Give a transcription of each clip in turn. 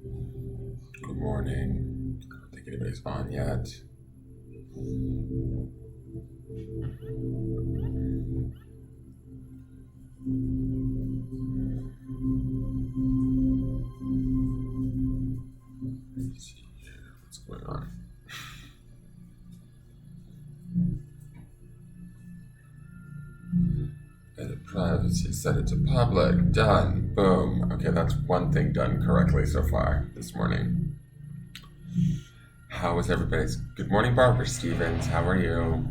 Good morning. I don't think anybody's on yet. Let's see here. What's going on? Edit privacy, set it to public. Done. Boom. Okay, that's one thing done correctly so far this morning. How was everybody's? Good morning, Barbara Stevens. How are you?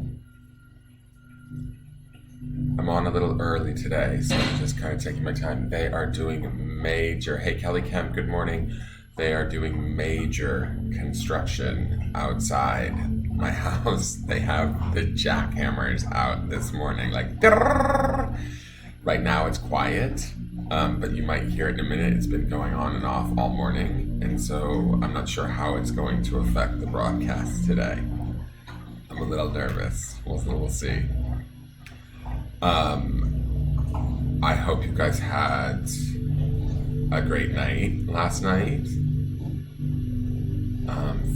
I'm on a little early today, so I'm just kind of taking my time. They are doing major. Hey, Kelly Kemp, good morning. They are doing major construction outside my house. They have the jackhammers out this morning, like, "Grrrr." Right now it's quiet, but you might hear it in a minute. It's been going on and off all morning, and so I'm not sure how it's going to affect the broadcast today. I'm a little nervous. We'll see. I hope you guys had a great night last night.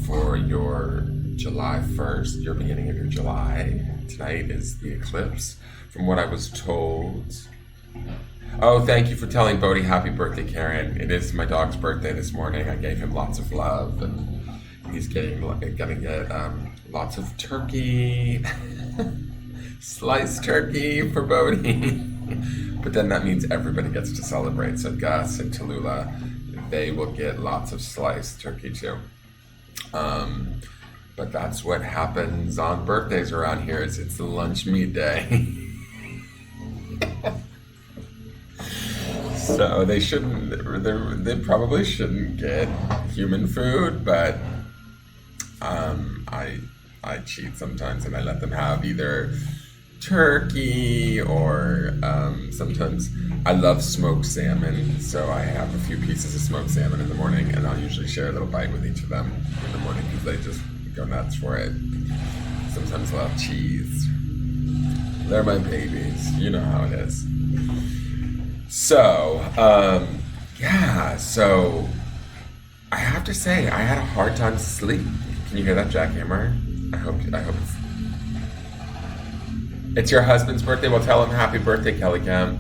For your July 1st, your beginning of your July. Tonight is the eclipse. From what I was told. Oh, thank you for telling Bodhi happy birthday, Karen. It is my dog's birthday this morning. I gave him lots of love, and he's gonna get lots of turkey. Sliced turkey for Bodhi. But then that means everybody gets to celebrate. So Gus and Tallulah, they will get lots of sliced turkey too. But that's what happens on birthdays around here. It's the lunch meat day. So they probably shouldn't get human food, but I cheat sometimes and I let them have either turkey or sometimes I love smoked salmon, so I have a few pieces of smoked salmon in the morning, and I'll usually share a little bite with each of them in the morning because they just go nuts for it. Sometimes I'll have cheese. They're my babies. You know how it is. So, so I have to say I had a hard time to sleep. Can you hear that jackhammer? I hope it's your husband's birthday. Well, tell him happy birthday, Kelly Kemp.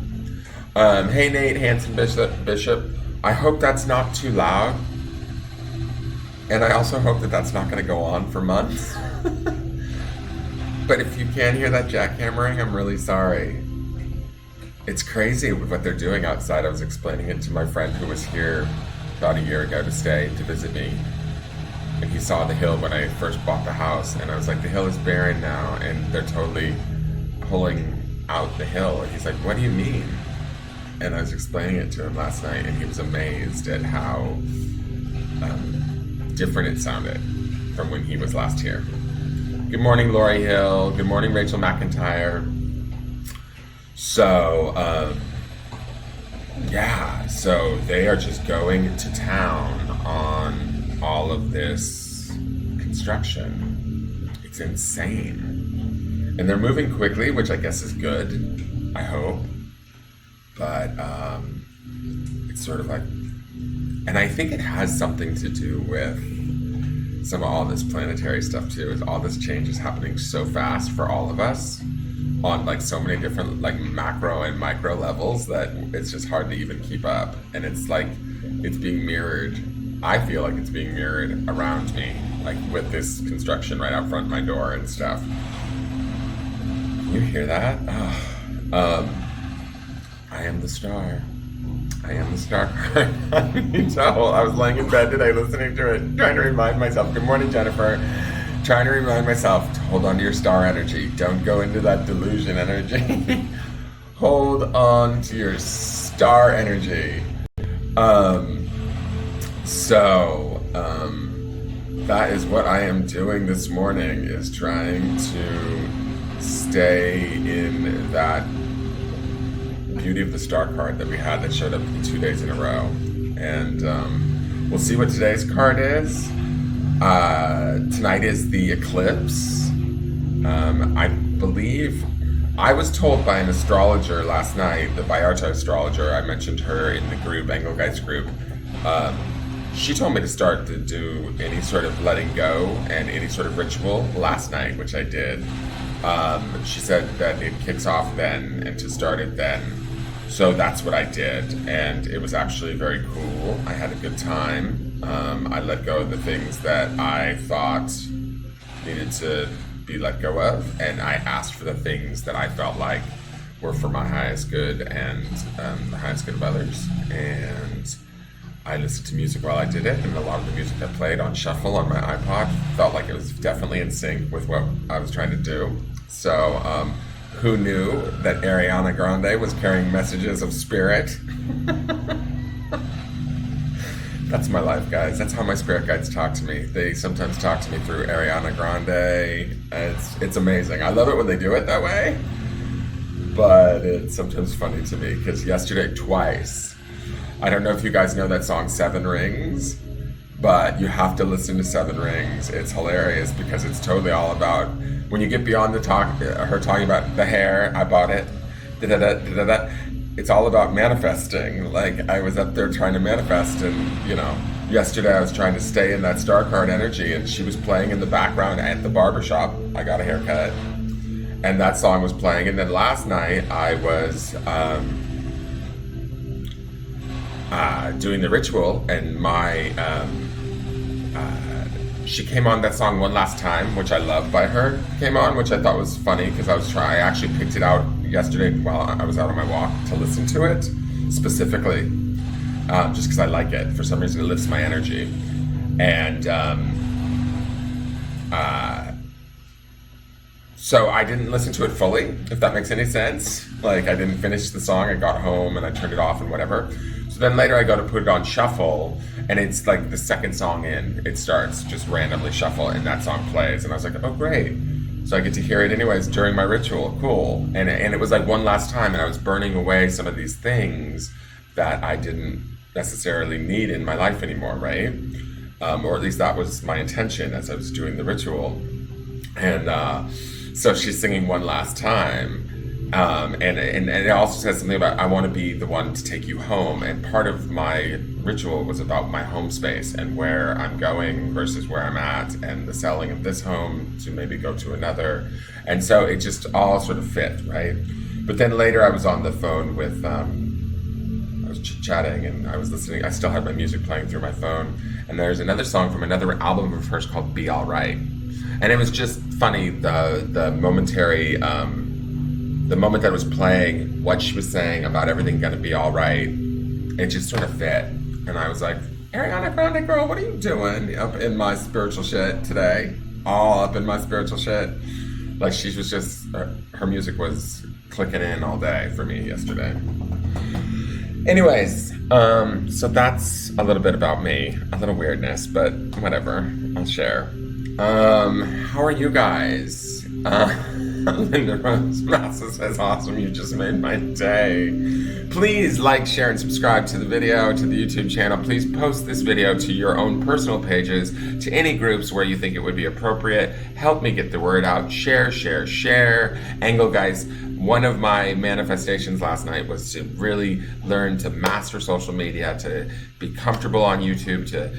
Hey, Nate Hanson Bishop. I hope that's not too loud. And I also hope that that's not going to go on for months. But if you can hear that jackhammering, I'm really sorry. It's crazy what they're doing outside. I was explaining it to my friend who was here about a year ago to visit me. And he saw the hill when I first bought the house. And I was like, the hill is barren now, and they're totally pulling out the hill. And he's like, what do you mean? And I was explaining it to him last night, and he was amazed at how different it sounded from when he was last here. Good morning, Lori Hill. Good morning, Rachel McIntyre. So, so they are just going to town on all of this construction. It's insane. And they're moving quickly, which I guess is good, I hope. But it's sort of like, and I think it has something to do with some of all this planetary stuff too, is all this change is happening so fast for all of us on like so many different like macro and micro levels that it's just hard to even keep up. And it's like, it's being mirrored. I feel like it's being mirrored around me, like with this construction right out front of my door and stuff. Can you hear that? I am the star. I am the star card. I was laying in bed today listening to it, trying to remind myself. Good morning, Jennifer. Trying to remind myself to hold on to your star energy. Don't go into that delusion energy. Hold on to your star energy. That is what I am doing this morning, is trying to stay in that beauty of the star card that we had that showed up 2 days in a row. And we'll see what today's card is. Tonight is the eclipse. I believe I was told by an astrologer last night, the Vallarta astrologer, I mentioned her in the group, Engelgeist group, she told me to start to do any sort of letting go and any sort of ritual last night, which I did. She said that it kicks off then and to start it then. So that's what I did, and it was actually very cool. I had a good time. I let go of the things that I thought needed to be let go of, and I asked for the things that I felt like were for my highest good and the highest good of others. And I listened to music while I did it, and a lot of the music I played on shuffle on my iPod felt like it was definitely in sync with what I was trying to do. So, who knew that Ariana Grande was carrying messages of spirit? That's my life, guys. That's how my spirit guides talk to me. They sometimes talk to me through Ariana Grande. It's amazing. I love it when they do it that way. But it's sometimes funny to me because yesterday twice, I don't know if you guys know that song Seven Rings, but you have to listen to Seven Rings. It's hilarious because it's totally all about, when you get beyond the her talking about the hair, I bought it, da-da-da. It's all about manifesting. Like, I was up there trying to manifest, and yesterday I was trying to stay in that star card energy, and she was playing in the background at the barbershop. I got a haircut, and that song was playing. And then last night I was doing the ritual, and she came on that song One Last Time, which I love by her, came on, which I thought was funny because I actually picked it out yesterday while I was out on my walk to listen to it specifically, just because I like it. For some reason, it lifts my energy. And so I didn't listen to it fully, if that makes any sense. Like, I didn't finish the song. I got home and I turned it off and whatever. So then later I go to put it on shuffle, and it's like the second song in, it starts just randomly shuffle, and that song plays. And I was like, oh, great. So I get to hear it anyways during my ritual. Cool. And it was like one last time, and I was burning away some of these things that I didn't necessarily need in my life anymore, right? Or at least that was my intention as I was doing the ritual. And so she's singing One Last Time. And it also says something about, I want to be the one to take you home. And part of my ritual was about my home space and where I'm going versus where I'm at, and the selling of this home to maybe go to another. And so it just all sort of fit, right? But then later I was on the phone with, I was chit-chatting, and I was listening. I still had my music playing through my phone. And there's another song from another album of hers called Be All Right. And it was just funny, the momentary, the moment that it was playing, what she was saying about everything gonna be all right, it just sort of fit. And I was like, Ariana Grande girl, what are you doing up in my spiritual shit today? All up in my spiritual shit. Like, she was just, her music was clicking in all day for me yesterday. Anyways, so that's a little bit about me. A little weirdness, but whatever, I'll share. How are you guys? Linda Rose Massa says, awesome, you just made my day. Please like, share, and subscribe to the video, to the YouTube channel. Please post this video to your own personal pages, to any groups where you think it would be appropriate. Help me get the word out. Share, share, share. Engelgeist, one of my manifestations last night was to really learn to master social media, to be comfortable on YouTube, to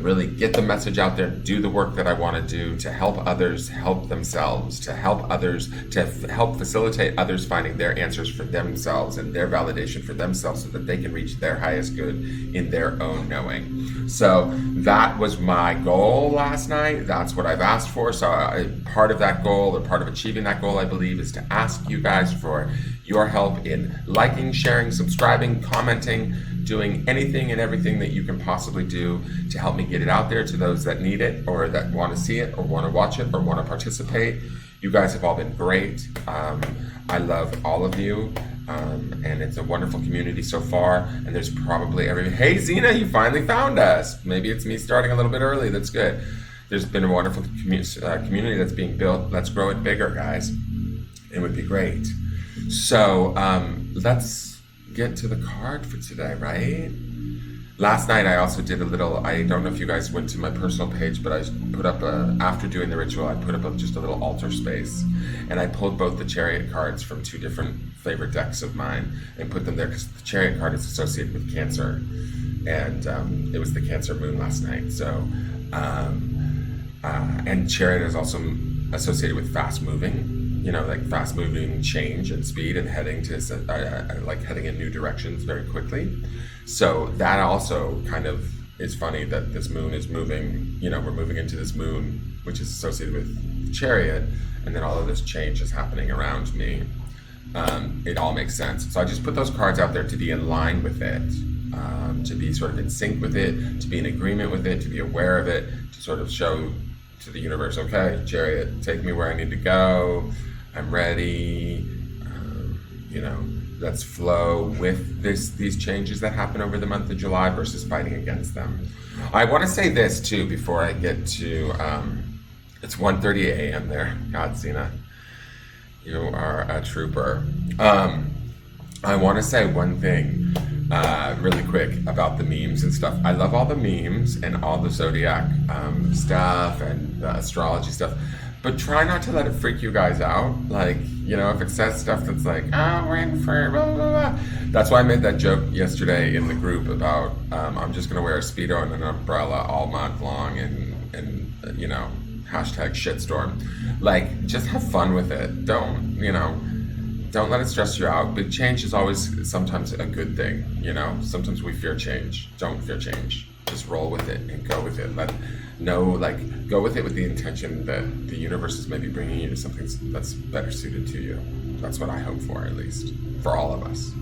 really get the message out there, do the work that I want to do, to help others help themselves, to help others, to help facilitate others finding their answers for themselves and their validation for themselves so that they can reach their highest good in their own knowing. So that was my goal last night. That's what I've asked for. So part of that goal, or part of achieving that goal, I believe, is to ask you guys for your help in liking, sharing, subscribing, commenting, doing anything and everything that you can possibly do to help me get it out there to those that need it, or that want to see it, or want to watch it, or want to participate. You guys have all been great. I love all of you, and it's a wonderful community so far. And there's probably hey Zena, you finally found us. Maybe it's me starting a little bit early. That's good. There's been a wonderful community that's being built. Let's grow it bigger, guys. It would be great. So let's get to the card for today, right? Last night I also did a little, I don't know if you guys went to my personal page, but I put up after doing the ritual, I put up just a little altar space, and I pulled both the Chariot cards from two different favorite decks of mine and put them there because the Chariot card is associated with Cancer. and it was the Cancer moon last night. So, and chariot is also associated with fast moving, like fast moving change and speed and heading to like heading in new directions very quickly. So that also kind of is funny that this moon is moving, we're moving into this moon, which is associated with chariot, and then all of this change is happening around me. It all makes sense. So I just put those cards out there to be in line with it, to be sort of in sync with it, to be in agreement with it, to be aware of it, to sort of show to the universe, okay, chariot, take me where I need to go. I'm ready. Let's flow with these changes that happen over the month of July versus fighting against them. I want to say this too before I get to, it's 1:30 a.m. there. God, Zena, you are a trooper. I want to say one thing really quick about the memes and stuff. I love all the memes and all the zodiac stuff and the astrology stuff, but try not to let it freak you guys out. Like, if it says stuff that's like, oh, we're in for blah, blah, blah. That's why I made that joke yesterday in the group about I'm just going to wear a Speedo and an umbrella all month long and hashtag shitstorm. Like, just have fun with it. Don't let it stress you out. Big change is always sometimes a good thing, Sometimes we fear change. Don't fear change. Just roll with it and go with it. Go with it with the intention that the universe is maybe bringing you to something that's better suited to you. That's what I hope for, at least, for all of us.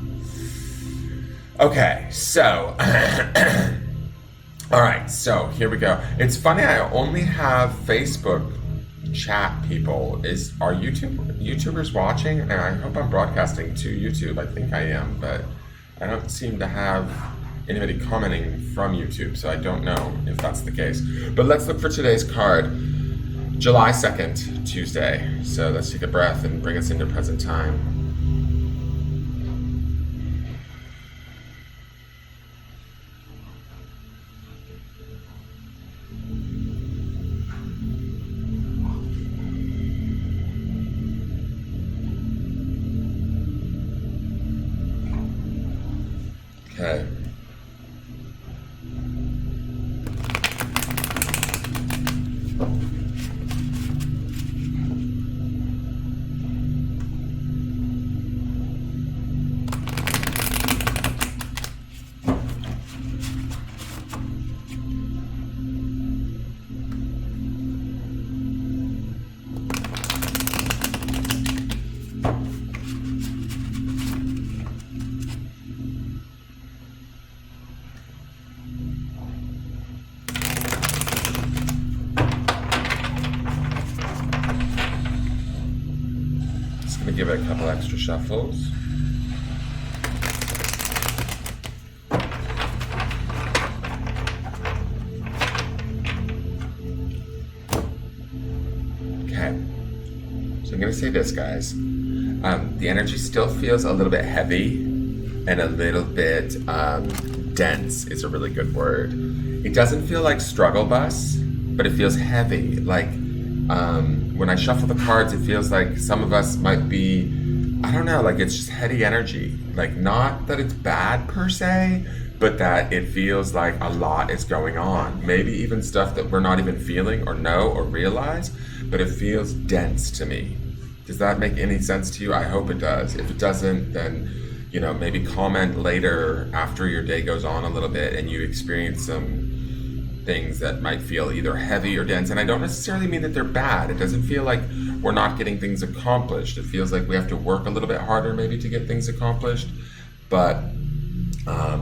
Okay, so, all right, so here we go. It's funny, I only have Facebook chat people. Are YouTubers watching? And I hope I'm broadcasting to YouTube. I think I am, but I don't seem to have anybody commenting from YouTube, so I don't know if that's the case. But let's look for today's card. July 2nd, Tuesday. So let's take a breath and bring us into present time. Okay. Give it a couple extra shuffles. Okay, so I'm going to say this, guys. The energy still feels a little bit heavy and a little bit dense is a really good word. It doesn't feel like struggle bus, but it feels heavy. Like, when I shuffle the cards, it feels like some of us might be, I don't know, like it's just heady energy. Like, not that it's bad per se, but that it feels like a lot is going on. Maybe even stuff that we're not even feeling or know or realize, but it feels dense to me. Does that make any sense to you? I hope it does. If it doesn't, then, maybe comment later after your day goes on a little bit and you experience some things that might feel either heavy or dense. And I don't necessarily mean that they're bad. It doesn't feel like we're not getting things accomplished. It feels like we have to work a little bit harder maybe to get things accomplished, but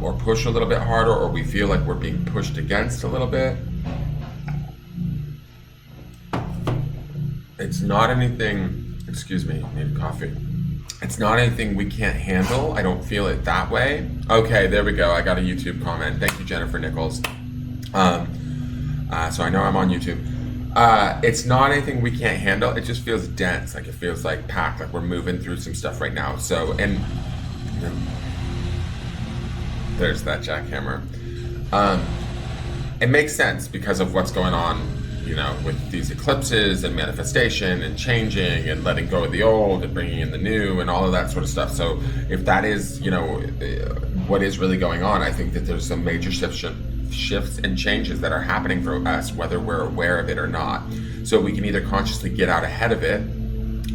or push a little bit harder, or we feel like we're being pushed against a little bit. It's not anything, excuse me, I need coffee. It's not anything we can't handle. I don't feel it that way. Okay, there we go. I got a YouTube comment. Thank you, Jennifer Nichols. So I know I'm on YouTube. It's not anything we can't handle. It just feels dense. Like, it feels like packed, like we're moving through some stuff right now. So, and there's that jackhammer. It makes sense because of what's going on, with these eclipses and manifestation and changing and letting go of the old and bringing in the new and all of that sort of stuff. So if that is, what is really going on. I think that there's some major shifts and changes that are happening for us, whether we're aware of it or not. So we can either consciously get out ahead of it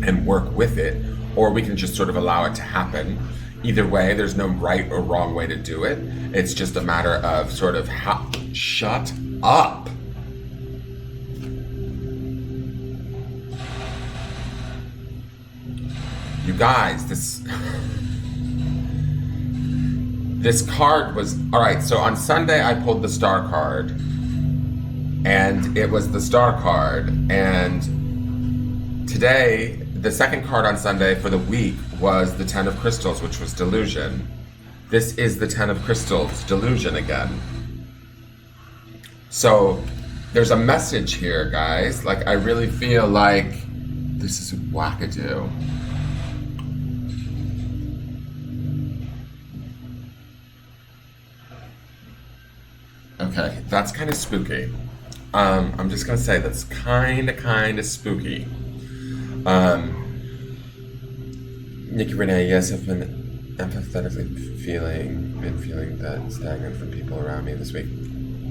and work with it, or we can just sort of allow it to happen. Either way, there's no right or wrong way to do it. It's just a matter of sort of shut up. You guys, this card was, all right, so on Sunday I pulled the star card, and it was the star card, and today, the second card on Sunday for the week was the 10 of Crystals, which was delusion. This is the 10 of Crystals, delusion again. So there's a message here, guys. Like, I really feel like this is wackadoo. Okay, that's kind of spooky. I'm just gonna say that's kind of spooky. Nikki Renee, yes, I've been empathetically feeling that stagnant from people around me this week.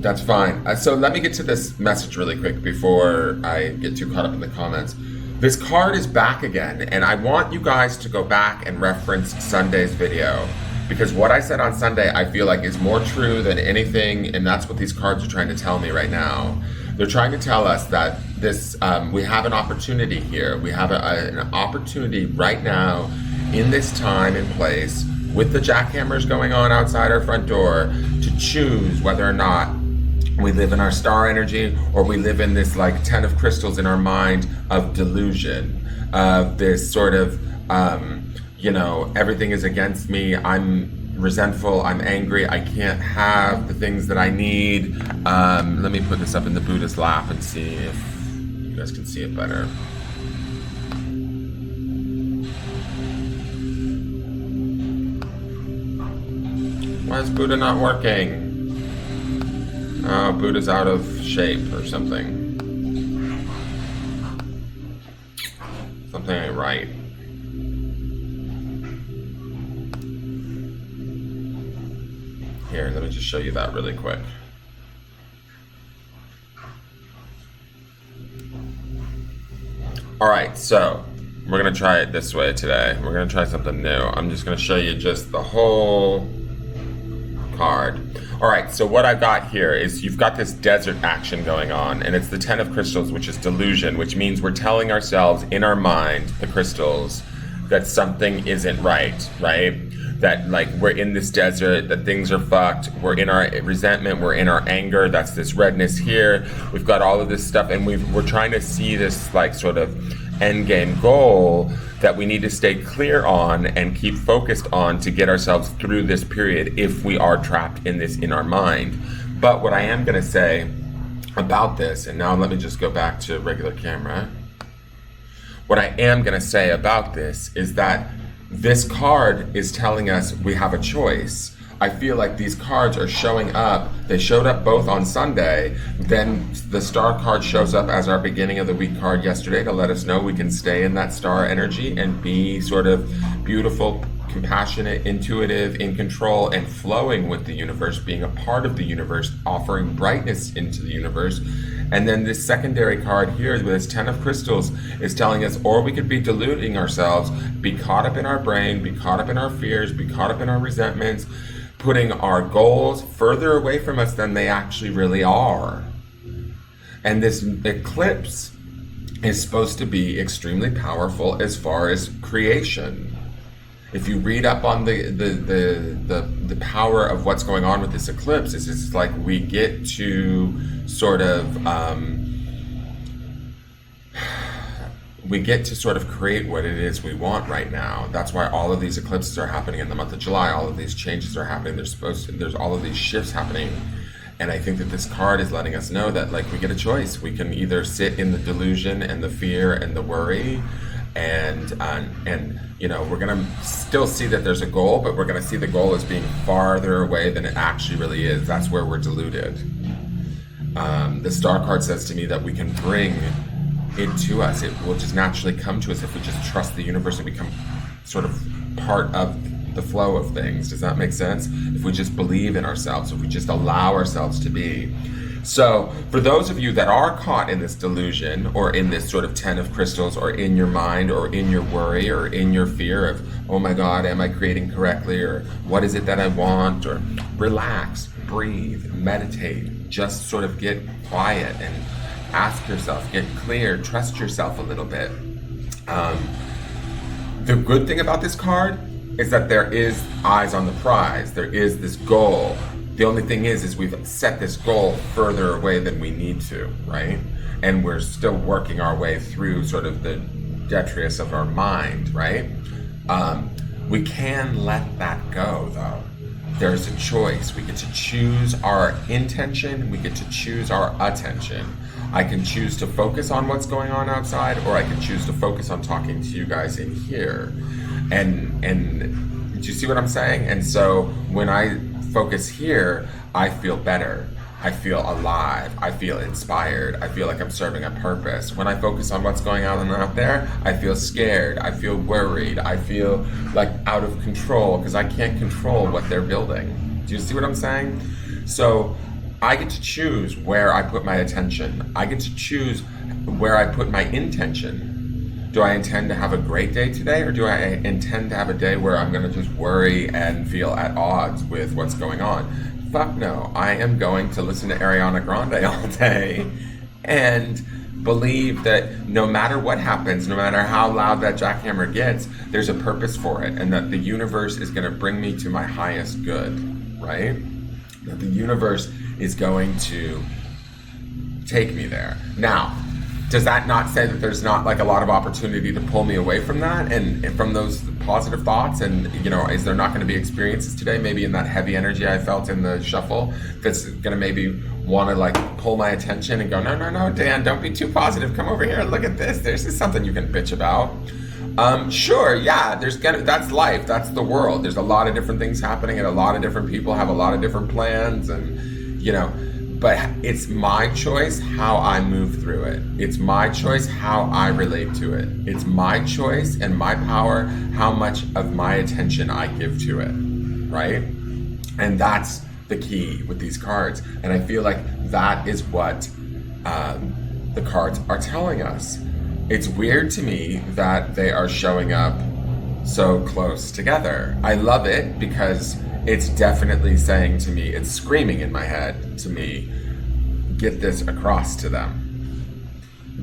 That's fine. So let me get to this message really quick before I get too caught up in the comments. This card is back again, and I want you guys to go back and reference Sunday's video, because what I said on Sunday I feel like is more true than anything, and that's what these cards are trying to tell me right now. They're trying to tell us that this we have an opportunity here. We have an opportunity right now in this time and place with the jackhammers going on outside our front door to choose whether or not we live in our star energy or we live in this like 10 of crystals in our mind of delusion, of this sort of, everything is against me. I'm resentful, I'm angry, I can't have the things that I need. Let me put this up in the Buddha's lap and see if you guys can see it better. Why is Buddha not working? Oh, Buddha's out of shape or something. Something ain't right. Here, let me just show you that really quick. All right, so we're gonna try it this way today. We're gonna try something new. I'm just gonna show you just the whole card. All right, so what I've got here is you've got this desert action going on, and it's the 10 of crystals, which is delusion, which means we're telling ourselves in our mind, the crystals, that something isn't right? That like we're in this desert, that things are fucked, we're in our resentment, we're in our anger, that's this redness here, we've got all of this stuff, and we're trying to see this like sort of end game goal that we need to stay clear on and keep focused on to get ourselves through this period if we are trapped in this in our mind. But what I am going to say about this, and now let me just go back to regular camera. What I am going to say about this is that this card is telling us we have a choice. I feel like these cards are showing up. They showed up both on Sunday. Then the star card shows up as our beginning of the week card yesterday to let us know we can stay in that star energy and be sort of beautiful, compassionate, intuitive, in control, and flowing with the universe, being a part of the universe, offering brightness into the universe. And then this secondary card here with this 10 of crystals is telling us, or we could be deluding ourselves, be caught up in our brain, be caught up in our fears, be caught up in our resentments, putting our goals further away from us than they actually really are. And this eclipse is supposed to be extremely powerful as far as creation. If you read up on the power of what's going on with this eclipse, it's like we get to sort of create what it is we want right now. That's why all of these eclipses are happening in the month of July. All of these changes are happening. There's all of these shifts happening. And I think that this card is letting us know that like we get a choice. We can either sit in the delusion and the fear and the worry, and we're gonna still see that there's a goal, but we're gonna see the goal as being farther away than it actually really is. That's where we're deluded. The star card says to me that we can bring it to us. It will just naturally come to us if we just trust the universe and become sort of part of the flow of things. Does that make sense? If we just believe in ourselves, if we just allow ourselves to be. So for those of you that are caught in this delusion or in this sort of 10 of crystals or in your mind or in your worry or in your fear of, oh my God, am I creating correctly? Or what is it that I want? Or relax, breathe, meditate, just sort of get quiet and ask yourself, get clear, trust yourself a little bit. The good thing about this card is that there is eyes on the prize. There is this goal. The only thing is we've set this goal further away than we need to, right? And we're still working our way through sort of the detritus of our mind, right? We can let that go, though. There's a choice. We get to choose our intention. We get to choose our attention. I can choose to focus on what's going on outside, or I can choose to focus on talking to you guys in here. And do you see what I'm saying? And so when I focus here, I feel better. I feel alive. I feel inspired. I feel like I'm serving a purpose. When I focus on what's going on out there, I feel scared. I feel worried. I feel like out of control because I can't control what they're building. Do you see what I'm saying? So I get to choose where I put my attention. I get to choose where I put my intention. Do I intend to have a great day today, or do I intend to have a day where I'm going to just worry and feel at odds with what's going on? Fuck no. I am going to listen to Ariana Grande all day and believe that no matter what happens, no matter how loud that jackhammer gets, there's a purpose for it, and that the universe is going to bring me to my highest good, right? That the universe is going to take me there. Now, does that not say that there's not like a lot of opportunity to pull me away from that and from those positive thoughts? And, you know, is there not going to be experiences today, maybe in that heavy energy I felt in the shuffle, that's going to maybe want to like pull my attention and go, no, Dan, don't be too positive. Come over here and look at this. This is something you can bitch about. Sure, yeah, that's life. That's the world. There's a lot of different things happening and a lot of different people have a lot of different plans and, you know, but it's my choice how I move through it. It's my choice how I relate to it. It's my choice and my power how much of my attention I give to it, right? And that's the key with these cards. And I feel like that is what the cards are telling us. It's weird to me that they are showing up so close together. I love it because it's definitely saying to me, it's screaming in my head to me, get this across to them.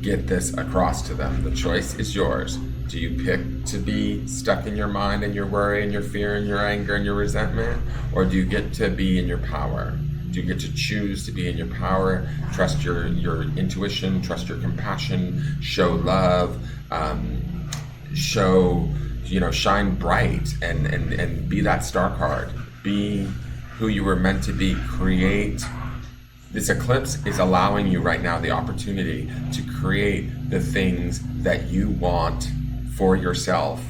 Get this across to them. The choice is yours. Do you pick to be stuck in your mind and your worry and your fear and your anger and your resentment? Or do you get to be in your power? Do you get to choose to be in your power? Trust your intuition, trust your compassion, show love, shine bright and be that star card. Be who you were meant to be. Create. This eclipse is allowing you right now the opportunity to create the things that you want for yourself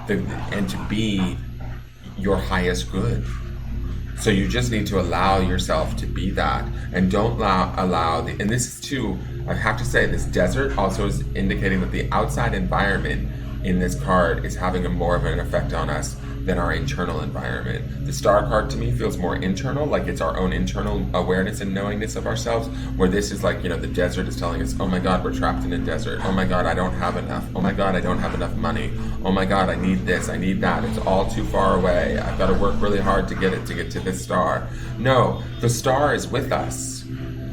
and to be your highest good. So you just need to allow yourself to be that, and don't allow and this is too, I have to say, this desert also is indicating that the outside environment in this card is having more of an effect on us than our internal environment. The star card to me feels more internal, like it's our own internal awareness and knowingness of ourselves, where this is like, the desert is telling us, oh my God, we're trapped in a desert. Oh my God, I don't have enough. Oh my God, I don't have enough money. Oh my God, I need this, I need that. It's all too far away. I've got to work really hard to get to this star. No, the star is with us.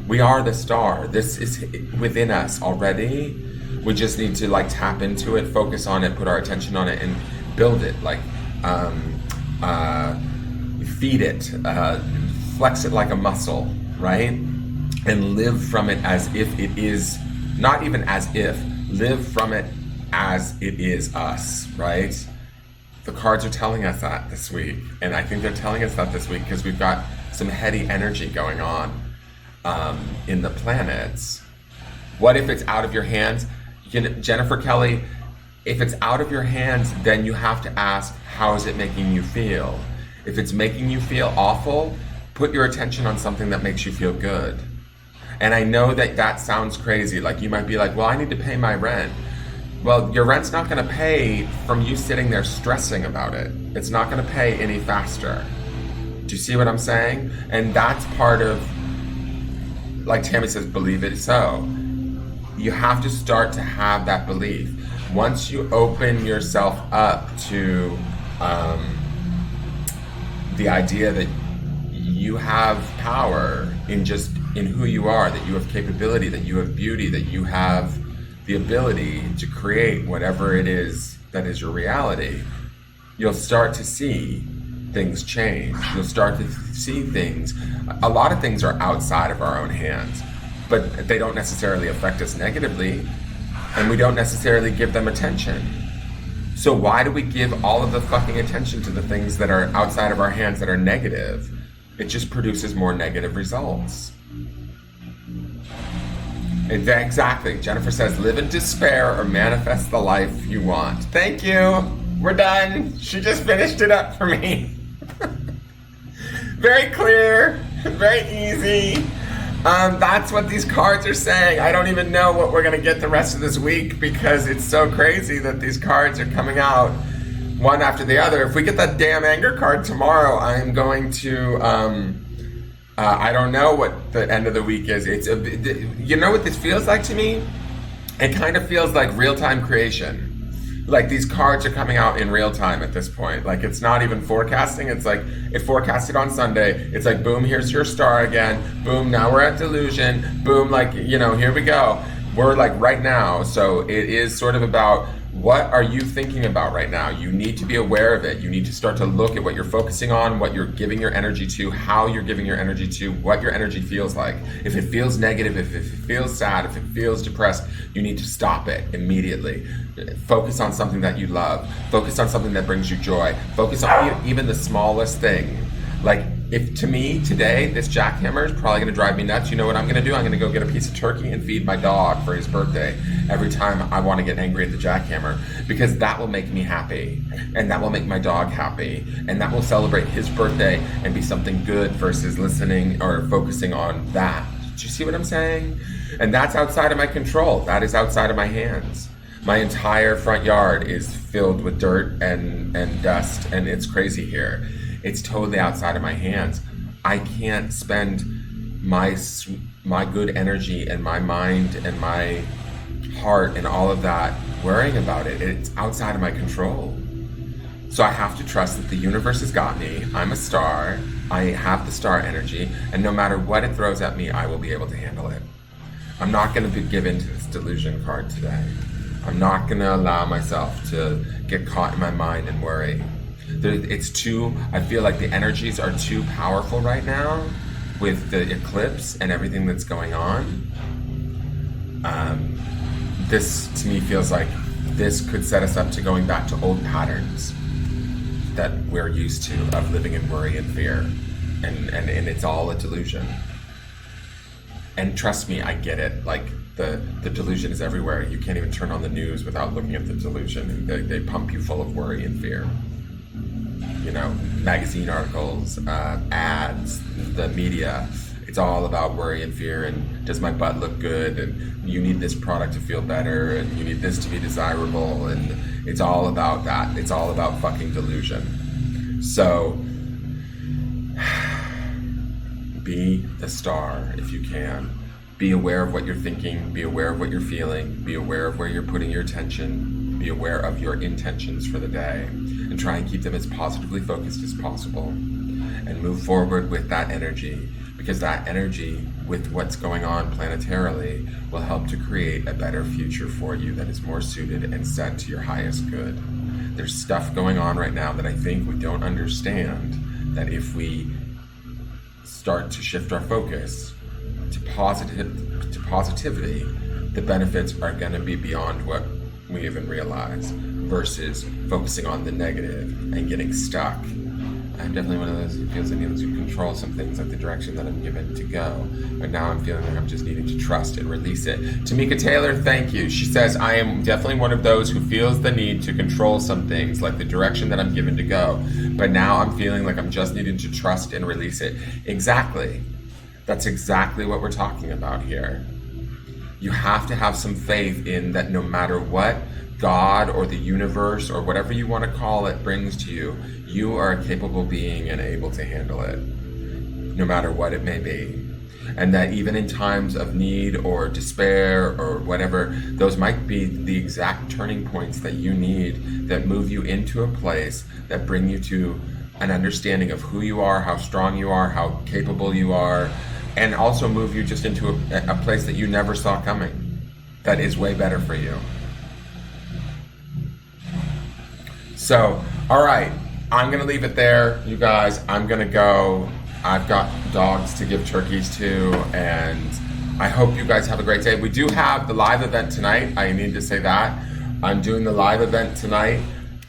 We are the star. This is within us already. We just need to tap into it, focus on it, put our attention on it, and build it. Feed it, flex it like a muscle, right? And live from it as if it is, not even as if, live from it as it is us, right? The cards are telling us that this week. And I think they're telling us that this week because we've got some heady energy going on in the planets. What if it's out of your hands? Jennifer Kelly, if it's out of your hands, then you have to ask, how is it making you feel? If it's making you feel awful, put your attention on something that makes you feel good. And I know that sounds crazy. You might be like, well, I need to pay my rent. Well, your rent's not going to pay from you sitting there stressing about it. It's not going to pay any faster. Do you see what I'm saying? And that's part of, like Tammy says, believe it so. You have to start to have that belief. Once you open yourself up to the idea that you have power in who you are, that you have capability, that you have beauty, that you have the ability to create whatever it is that is your reality, you'll start to see things change. You'll start to see things. A lot of things are outside of our own hands, but they don't necessarily affect us negatively, and we don't necessarily give them attention. So why do we give all of the fucking attention to the things that are outside of our hands that are negative? It just produces more negative results. Exactly. Jennifer says, live in despair or manifest the life you want. Thank you. We're done. She just finished it up for me. Very clear, very easy. That's what these cards are saying. I don't even know what we're going to get the rest of this week because it's so crazy that these cards are coming out one after the other. If we get that damn anger card tomorrow, I'm going to, I don't know what the end of the week is. You know what this feels like to me? It kind of feels like real-time creation. Like these cards are coming out in real time at this point. Like it's not even forecasting. It's like it forecasted on Sunday. It's like, boom, here's your star again. Boom, now we're at delusion. Boom, like, you know, here we go. We're like right now. So it is sort of about, what are you thinking about right now? You need to be aware of it. You need to start to look at what you're focusing on, what you're giving your energy to, how you're giving your energy to, what your energy feels like. If it feels negative, if it feels sad, if it feels depressed, you need to stop it immediately. Focus on something that you love. Focus on something that brings you joy. Focus on even the smallest thing. Like, if to me today, this jackhammer is probably gonna drive me nuts, you know what I'm gonna do? I'm gonna go get a piece of turkey and feed my dog for his birthday every time I wanna get angry at the jackhammer, because that will make me happy, and that will make my dog happy, and that will celebrate his birthday and be something good versus listening or focusing on that. Do you see what I'm saying? And that's outside of my control. That is outside of my hands. My entire front yard is filled with dirt and dust, and it's crazy here. It's totally outside of my hands. I can't spend my good energy and my mind and my heart and all of that worrying about it. It's outside of my control. So I have to trust that the universe has got me. I'm a star. I have the star energy, and no matter what it throws at me, I will be able to handle it. I'm not going to give into this delusion card today. I'm not going to allow myself to get caught in my mind and worry. I feel like the energies are too powerful right now with the eclipse and everything that's going on. This to me feels like this could set us up to going back to old patterns that we're used to of living in worry and fear. And it's all a delusion. And trust me, I get it. Like the delusion is everywhere. You can't even turn on the news without looking at the delusion. They pump you full of worry and fear. You know, magazine articles, ads, the media, it's all about worry and fear and does my butt look good, and you need this product to feel better, and you need this to be desirable, and it's all about that. It's all about fucking delusion. So be the star if you can. Be aware of what you're thinking, be aware of what you're feeling, be aware of where you're putting your attention, be aware of your intentions for the day, and try and keep them as positively focused as possible. And move forward with that energy, because that energy, with what's going on planetarily, will help to create a better future for you that is more suited and set to your highest good. There's stuff going on right now that I think we don't understand, that if we start to shift our focus to positivity, the benefits are going to be beyond what we even realize, versus focusing on the negative and getting stuck. I'm definitely one of those who feels I need to control some things, like the direction that I'm given to go. But now I'm feeling like I'm just needing to trust and release it. Tamika Taylor, thank you. She says, I am definitely one of those who feels the need to control some things, like the direction that I'm given to go. But now I'm feeling like I'm just needing to trust and release it. Exactly. That's exactly what we're talking about here. You have to have some faith in that no matter what God or the universe or whatever you want to call it brings to you, you are a capable being and able to handle it, no matter what it may be. And that even in times of need or despair or whatever, those might be the exact turning points that you need that move you into a place that bring you to an understanding of who you are, how strong you are, how capable you are, and also move you just into a place that you never saw coming that is way better for you. So, all right, I'm going to leave it there, you guys. I'm going to go. I've got dogs to give turkeys to, and I hope you guys have a great day. We do have the live event tonight. I need to say that. I'm doing the live event tonight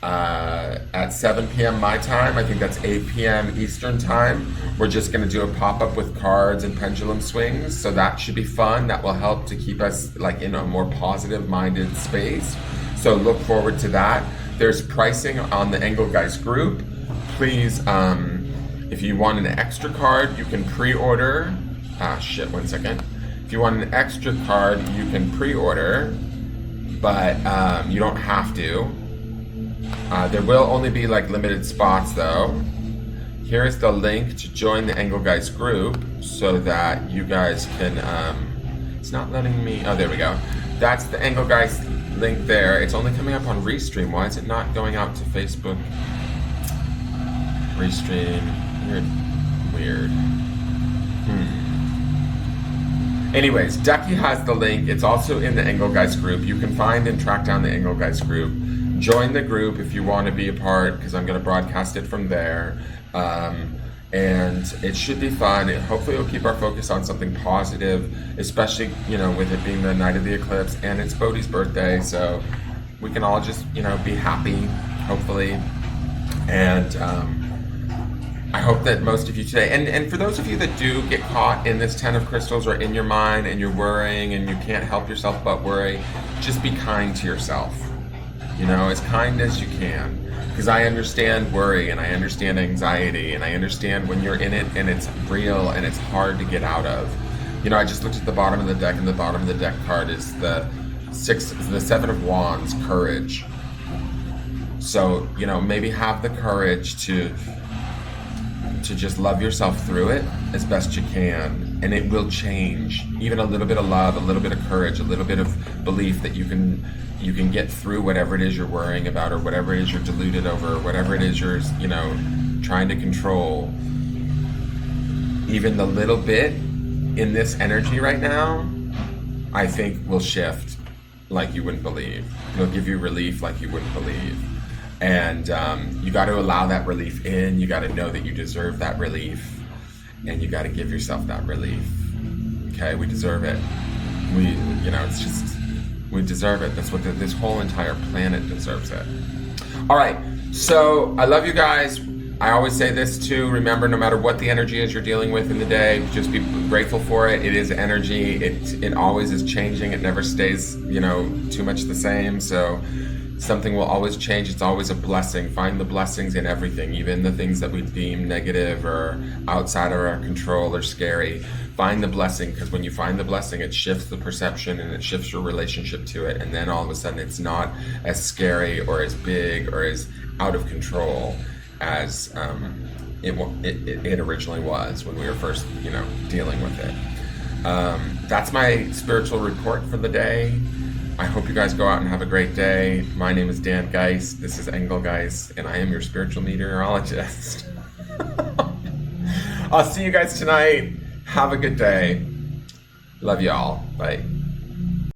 at 7 p.m. my time. I think that's 8 p.m. Eastern time. We're just going to do a pop-up with cards and pendulum swings, so that should be fun. That will help to keep us like in a more positive-minded space. So look forward to that. There's pricing on the Engelgeist group. Please, if you want an extra card, you can pre-order. One second. If you want an extra card, you can pre-order, but you don't have to. There will only be like limited spots though. Here's the link to join the Engelgeist group so that you guys can, it's not letting me, oh, there we go. That's the Engelgeist link there. It's only coming up on Restream. Why is it not going out to Facebook? Restream. Weird. Anyways, Ducky has the link. It's also in the Engelgeist group. You can find and track down the Engelgeist group. Join the group if you want to be a part, because I'm going to broadcast it from there. And it should be fun. Hopefully it'll keep our focus on something positive, especially, with it being the night of the eclipse and it's Bodhi's birthday. So we can all just, be happy, hopefully. And I hope that most of you today, and for those of you that do get caught in this 10 of crystals or in your mind and you're worrying and you can't help yourself but worry, just be kind to yourself. As kind as you can. Because I understand worry and I understand anxiety and I understand when you're in it and it's real and it's hard to get out of. I just looked at the bottom of the deck, and the bottom of the deck card is the 7 of Wands, courage. So, maybe have the courage to just love yourself through it as best you can, and it will change. Even a little bit of love, a little bit of courage, a little bit of belief that you can get through whatever it is you're worrying about, or whatever it is you're deluded over, or whatever it is you're, trying to control. Even the little bit in this energy right now, I think will shift like you wouldn't believe. It'll give you relief like you wouldn't believe. And you got to allow that relief in. You got to know that you deserve that relief, and you got to give yourself that relief. Okay, we deserve it. We deserve it. That's what this whole entire planet deserves it. All right, so I love you guys. I always say this too. Remember, no matter what the energy is you're dealing with in the day, just be grateful for it. It is energy. It always is changing. It never stays, too much the same. So something will always change. It's always a blessing. Find the blessings in everything, even the things that we deem negative or outside of our control or scary. Find the blessing, because when you find the blessing, it shifts the perception and it shifts your relationship to it. And then all of a sudden it's not as scary or as big or as out of control as it originally was when we were first, dealing with it. That's my spiritual report for the day. I hope you guys go out and have a great day. My name is Dan Geist. This is Engelgeist, and I am your spiritual meteorologist. I'll see you guys tonight. Have a good day. Love you all. Bye.